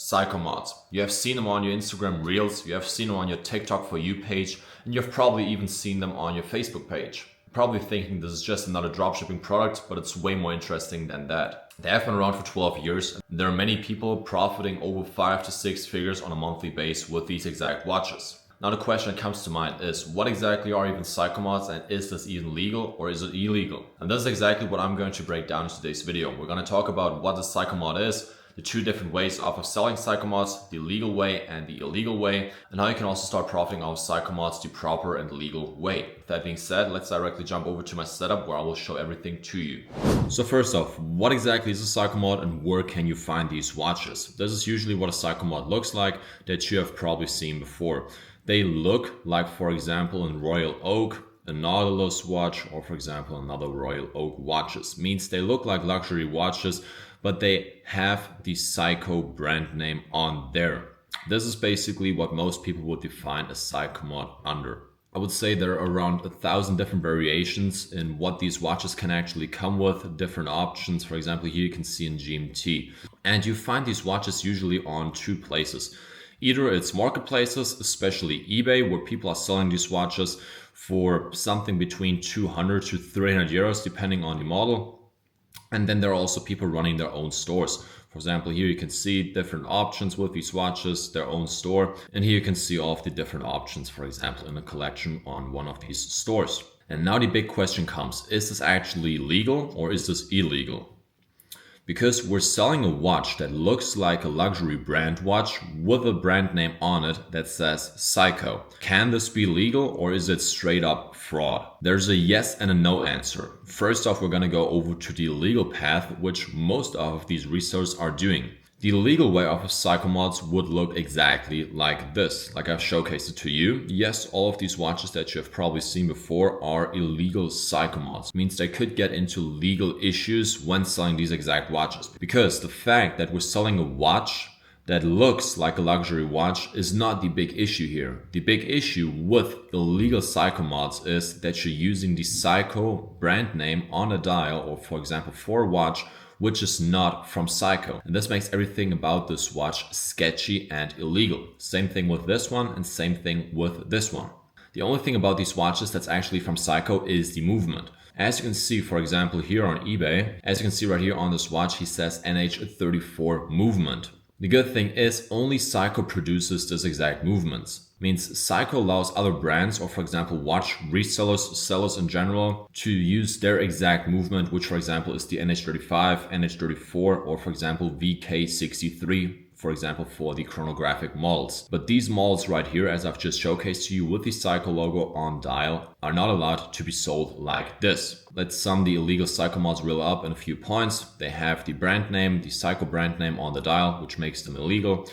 Seiko mods. You have seen them on your Instagram Reels, you have seen them on your TikTok For You page, and you've probably even seen them on your Facebook page. Probably thinking this is just another dropshipping product, but it's way more interesting than that. They have been around for 12 years. There are many people profiting over 5 to 6 figures on a monthly basis with these exact watches. Now the question that comes to mind is, what exactly are even Seiko mods, and is this even legal or is it illegal? And this is exactly what I'm going to break down in today's video. We're going to talk about what the Seiko mod is, the two different ways of selling Seiko mods, the legal way and the illegal way, and how you can also start profiting off Seiko mods the proper and legal way. With that being said, let's directly jump over to my setup where I will show everything to you. So first off, what exactly is a Seiko mod and where can you find these watches? This is usually what a Seiko mod looks like that you have probably seen before. They look like, for example, in Royal Oak, a Nautilus watch, or for example, another Royal Oak watches. Means they look like luxury watches, but they have the Seiko brand name on there. This is basically what most people would define a Seiko mod under. I would say there are around 1,000 different variations in what these watches can actually come with, different options. For example, here you can see in GMT. And you find these watches usually on two places. Either it's marketplaces, especially eBay, where people are selling these watches for something between 200 to 300 euros, depending on the model. And then there are also people running their own stores. For example, here you can see different options with these watches, their own store. And here you can see all of the different options, for example, in a collection on one of these stores. And now the big question comes, is this actually legal or is this illegal? Because we're selling a watch that looks like a luxury brand watch with a brand name on it that says Seiko. Can this be legal or is it straight up fraud? There's a yes and a no answer. First off, we're going to go over to the legal path, which most of these resellers are doing. The legal way of Seiko mods would look exactly like this, like I've showcased it to you. Yes, all of these watches that you have probably seen before are illegal Seiko mods. It means they could get into legal issues when selling these exact watches. Because the fact that we're selling a watch that looks like a luxury watch is not the big issue here. The big issue with illegal Seiko mods is that you're using the Seiko brand name on a dial, or for example for a watch, which is not from Seiko. And this makes everything about this watch sketchy and illegal. Same thing with this one and same thing with this one. The only thing about these watches that's actually from Seiko is the movement. As you can see, for example, here on eBay, as you can see right here on this watch, he says NH34 movement. The good thing is only Seiko produces this exact movements. Means Seiko allows other brands, or for example watch resellers, sellers in general, to use their exact movement, which for example is the NH35, NH34, or for example VK63, for example for the chronographic models. But these models right here, as I've just showcased to you with the Seiko logo on dial, are not allowed to be sold like this. Let's sum the illegal Seiko mods real up in a few points. They have the brand name, the Seiko brand name on the dial, which makes them illegal.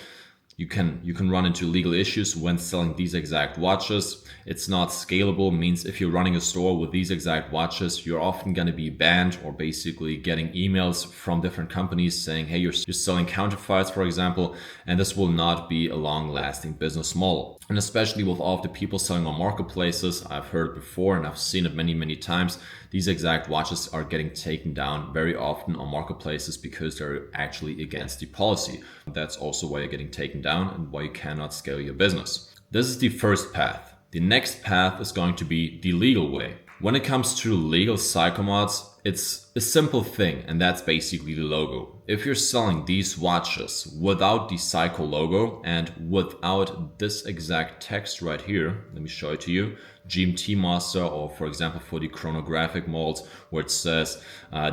You can run into legal issues when selling these exact watches. It's not scalable, means if you're running a store with these exact watches, you're often going to be banned or basically getting emails from different companies saying, hey, you're selling counterfeits, for example, and this will not be a long-lasting business model. And especially with all of the people selling on marketplaces, I've heard it before and I've seen it many, many times, these exact watches are getting taken down very often on marketplaces because they're actually against the policy. That's also why you're getting taken down and why you cannot scale your business. This is the first path. The next path is going to be the legal way. When it comes to legal Seiko mods, it's a simple thing, and that's basically the logo. If you're selling these watches without the Seiko logo and without this exact text right here, let me show it to you, GMT Master, or for example for the chronographic models where it says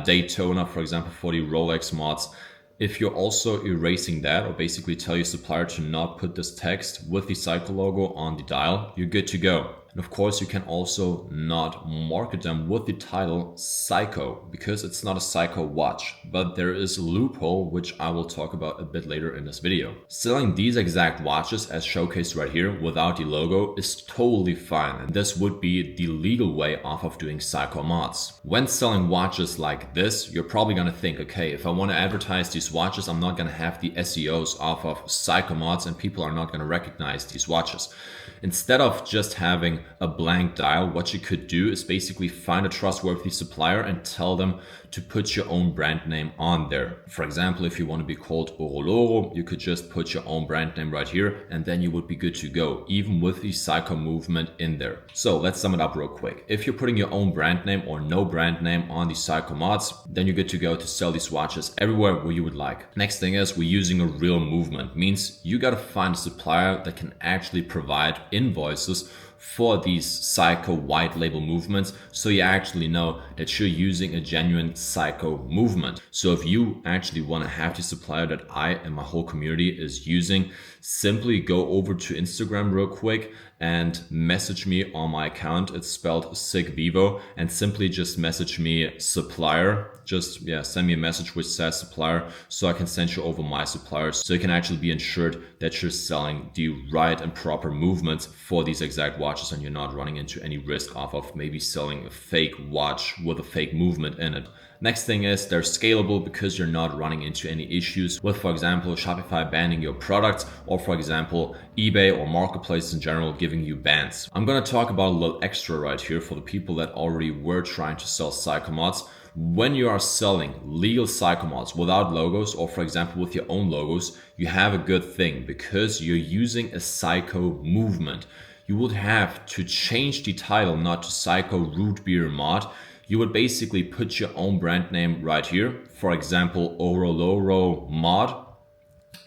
Daytona, for example for the Rolex mods, if you're also erasing that or basically tell your supplier to not put this text with the Seiko logo on the dial, you're good to go. And of course, you can also not market them with the title Seiko because it's not a Seiko watch, but there is a loophole, which I will talk about a bit later in this video. Selling these exact watches as showcased right here without the logo is totally fine, and this would be the legal way of doing Seiko mods. When selling watches like this, you're probably going to think, okay, if I want to advertise these watches, I'm not going to have the SEOs off of Seiko mods and people are not going to recognize these watches. Instead of just having a blank dial, what you could do is basically find a trustworthy supplier and tell them to put your own brand name on there. For example, if you want to be called Oroloro, you could just put your own brand name right here, and then you would be good to go, even with the Seiko movement in there. So let's sum it up real quick. If you're putting your own brand name or no brand name on the Seiko mods, then you're good to go to sell these watches everywhere where you would like. Next thing is, we're using a real movement. Means you got to find a supplier that can actually provide invoices for these Seiko white label movements, so you actually know that you're using a genuine Seiko movement. So if you actually want to have the supplier that I and my whole community is using, simply go over to Instagram real quick and message me on my account. It's spelled SigVivo, and simply just message me supplier. Just send me a message which says supplier, so I can send you over my suppliers, so you can actually be ensured that you're selling the right and proper movements for these exact watches, and you're not running into any risk of maybe selling a fake watch with a fake movement in it. Next thing is, they're scalable because you're not running into any issues with, for example, Shopify banning your products, or for example, eBay or marketplaces in general giving you bans. I'm going to talk about a little extra right here for the people that already were trying to sell Seiko mods. When you are selling legal Seiko mods without logos, or for example with your own logos, you have a good thing because you're using a Seiko movement. You would have to change the title not to Seiko Root Beer Mod. You would basically put your own brand name right here. For example, Oroloro Mod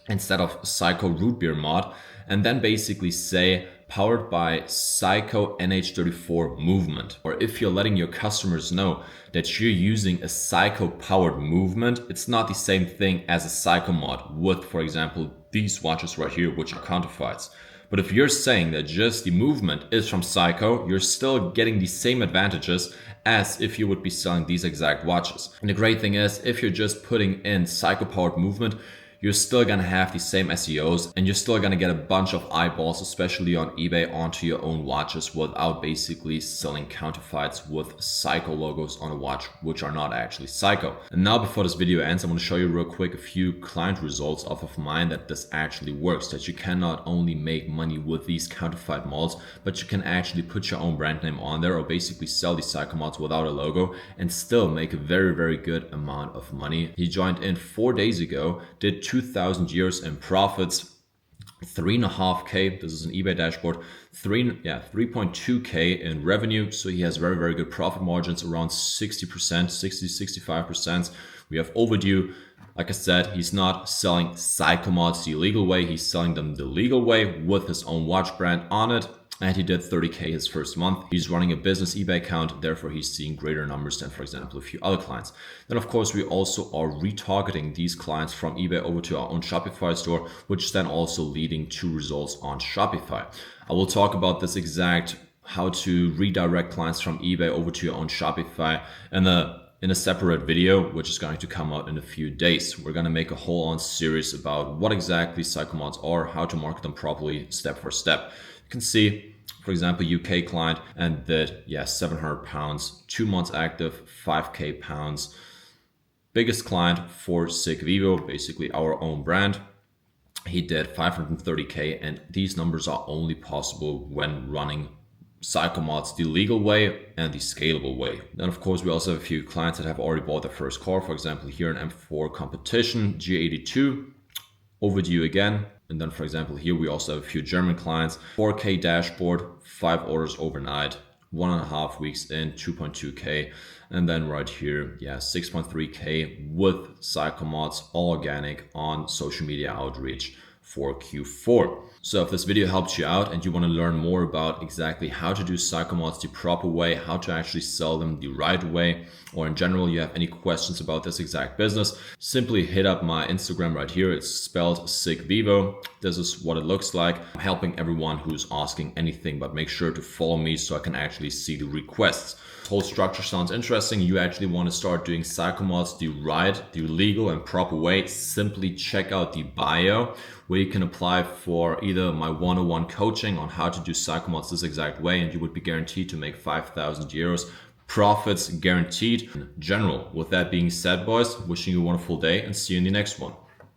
instead of Seiko Root Beer Mod, and then basically say powered by Seiko NH34 movement. Or if you're letting your customers know that you're using a Seiko powered movement, it's not the same thing as a Seiko mod with, for example, these watches right here, which are counterfeits. But if you're saying that just the movement is from Seiko, you're still getting the same advantages as if you would be selling these exact watches. And the great thing is, if you're just putting in Seiko powered movement, you're still gonna have the same SEOs, and you're still gonna get a bunch of eyeballs, especially on eBay, onto your own watches without basically selling counterfeits with Seiko logos on a watch, which are not actually Seiko. And now before this video ends, I'm gonna show you real quick a few client results off of mine that this actually works, that you can not only make money with these counterfeit mods, but you can actually put your own brand name on there, or basically sell these Seiko mods without a logo and still make a very, very good amount of money. He joined in 4 days ago, did 2,000 euros in profits, 3.5k, this is an eBay dashboard, 3.2k in revenue. So he has very, very good profit margins, around 60%, 65%. We have overdue. Like I said, he's not selling Seiko mods the illegal way, he's selling them the legal way with his own watch brand on it. And he did 30k his first month. He's running a business eBay account, therefore he's seeing greater numbers than, for example, a few other clients. Then of course we also are retargeting these clients from eBay over to our own Shopify store, which is then also leading to results on Shopify. I will talk about this exact how to redirect clients from eBay over to your own Shopify in a separate video, which is going to come out in a few days. We're going to make a whole on series about what exactly Seiko mods are, how to market them properly step for step. You can see, for example, UK client, and did £700, 2 months active, 5k pounds. Biggest client for SigVivo, basically our own brand, he did 530k, and these numbers are only possible when running Seiko mods the legal way and the scalable way. Then of course we also have a few clients that have already bought their first car. For example, here an M4 competition G82, overdue again. And then for example here we also have a few German clients, 4k dashboard, 5 orders overnight, 1.5 weeks in, 2.2k. And then right here, 6.3k with Seiko mods, all organic on social media outreach for Q4. So if this video helped you out and you want to learn more about exactly how to do Seiko mods the proper way, how to actually sell them the right way, or in general you have any questions about this exact business, simply hit up my Instagram right here. It's spelled SigVivo. This is what it looks like. I'm helping everyone who's asking anything, but make sure to follow me so I can actually see the requests. This whole structure sounds interesting. You actually want to start doing Seiko mods the right, the legal and proper way. Simply check out the bio where you can apply for either my one-on-one coaching on how to do Seiko mods this exact way, and you would be guaranteed to make 5,000 euros profits guaranteed in general. With that being said, boys, wishing you a wonderful day and see you in the next one.